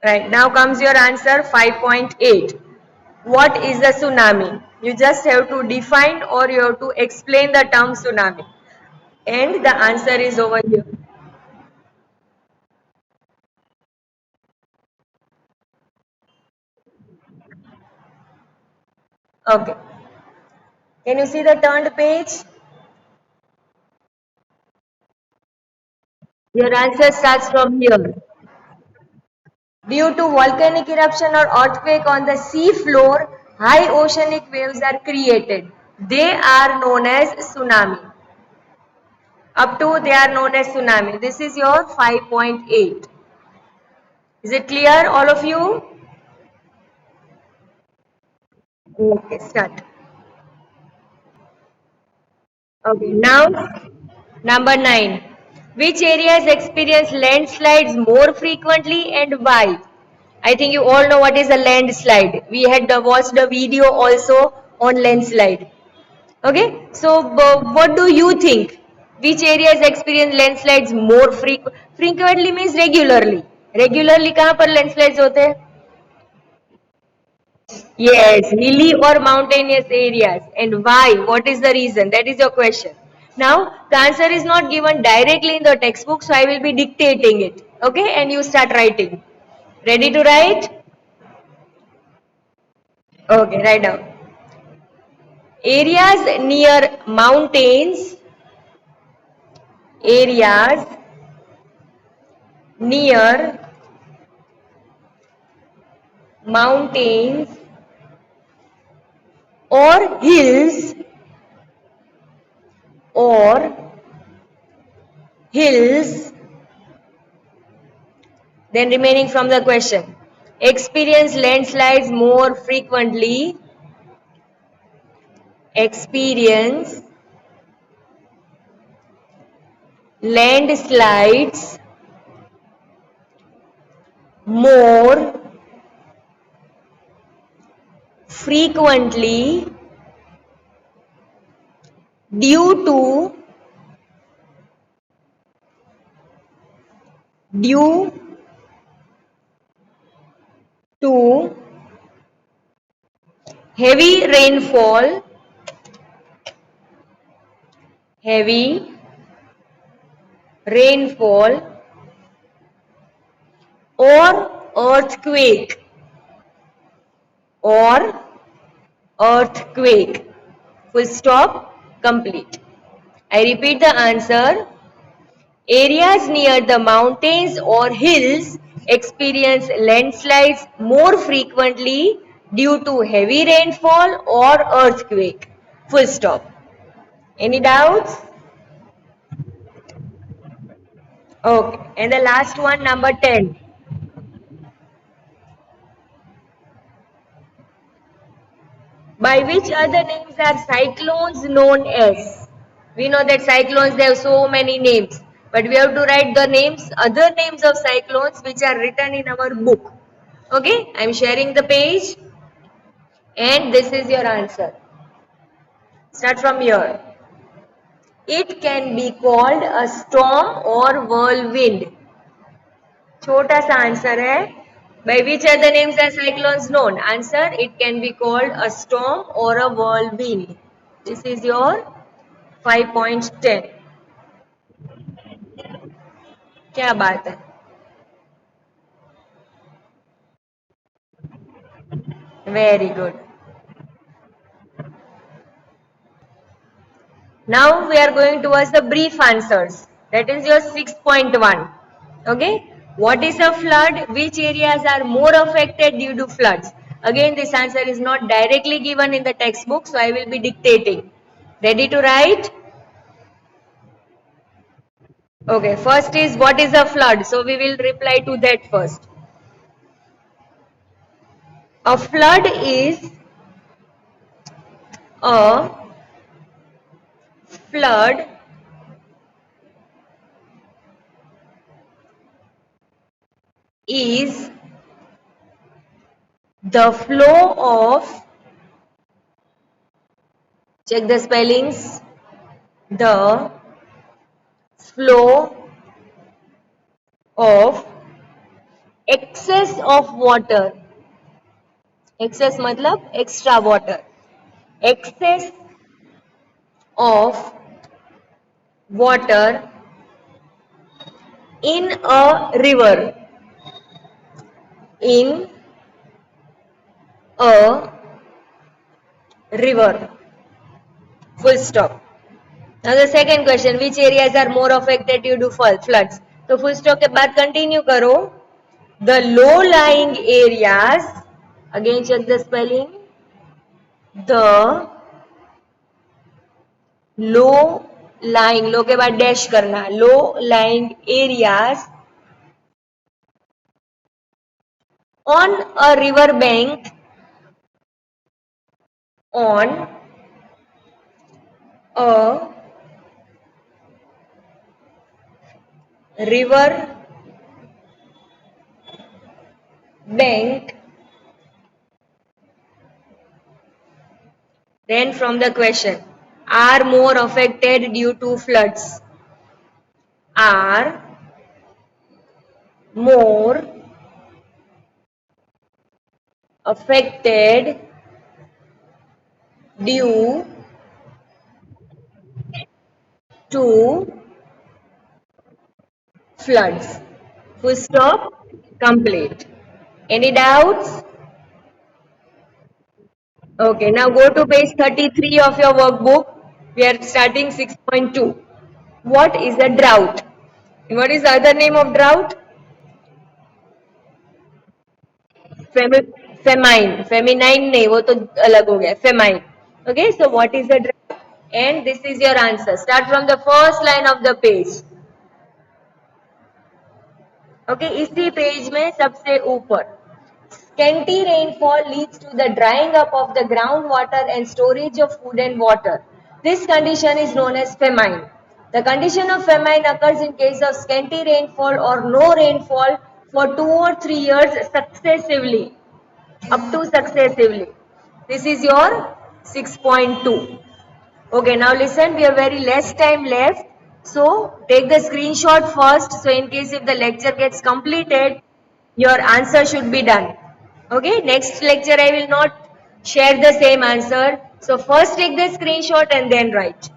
Right, now comes your answer 5.8. What is a tsunami? You just have to define or you have to explain the term tsunami. And the answer is over here. Okay. Can you see the turned page? Your answer starts from here. Due to volcanic eruption or earthquake on the sea floor, high oceanic waves are created. They are known as tsunami. Up to they are known as tsunami. This is your 5.8. Is it clear, all of you? Okay, start. Okay, now number 9. Which areas experience landslides more frequently and why? I think you all know what is a landslide. We had watched the video also on landslide. Okay, so what do you think? Which areas experience landslides more frequently means regularly. Regularly कहाँ पर landslides होते हैं? Yes, hilly or mountainous areas. And why? What is the reason? That is your question. Now, the answer is not given directly in the textbook, so I will be dictating it. Okay, and you start writing. Ready to write? Okay, write down. Areas near mountains, areas near mountains or or hills, then remaining from the question. Experience landslides more frequently. Experience landslides more frequently due to due to heavy rainfall, heavy rainfall or earthquake or earthquake. Full stop, complete. I repeat the answer. Areas near the mountains or hills experience landslides more frequently due to heavy rainfall or earthquake. Full stop. Any doubts? Okay. And the last one, number 10. By which other names are cyclones known as? We know that cyclones, they have so many names. But we have to write the names, other names of cyclones which are written in our book. Okay, I am sharing the page and this is your answer. Start from here. It can be called a storm or whirlwind. छोटा सा answer है. By which other names are cyclones known? Answer, it can be called a storm or a whirlwind. This is your 5.10. क्या बात है? Very good. Now we are going towards the brief answers. That is your 6.1. Okay. What is a flood? Which areas are more affected due to floods? Again, this answer is not directly given in the textbook, so I will be dictating. Ready to write? Okay. First is what is a flood? So we will reply to that first. A flood is a flood is the flow of, check the spellings, the flow of excess of water. Excess मतलब extra water. Excess of water in a river. In a river. Full stop. Now the second question, which areas are more affected due to floods? तो full stop के बाद continue करो. The low lying areas, again check the spelling. The low lying, low के बाद dash करना. Low lying areas on a river bank, on a river bank. Then from the question, are more affected due to floods. Are more affected due to floods. Full stop, complete. Any doubts? Okay, now go to page 33 of your workbook. We are starting 6.2. What is a drought? What is the other name of drought? Famine. Feminine नहीं, वो तो अलग हो गया. Famine. Okay, so what is a drought? And this is your answer. Start from the first line of the page. Okay, इसी page में सबसे ऊपर. Scanty rainfall leads to the drying up of the groundwater and storage of food and water. This condition is known as famine. The condition of famine occurs in case of scanty rainfall or no rainfall for 2 or 3 years successively. Up to successively. This is your 6.2. Okay, now listen, we have very less time left. So take the screenshot first. So in case if the lecture gets completed, your answer should be done. Okay, next lecture I will not share the same answer. So first take the screenshot and then write.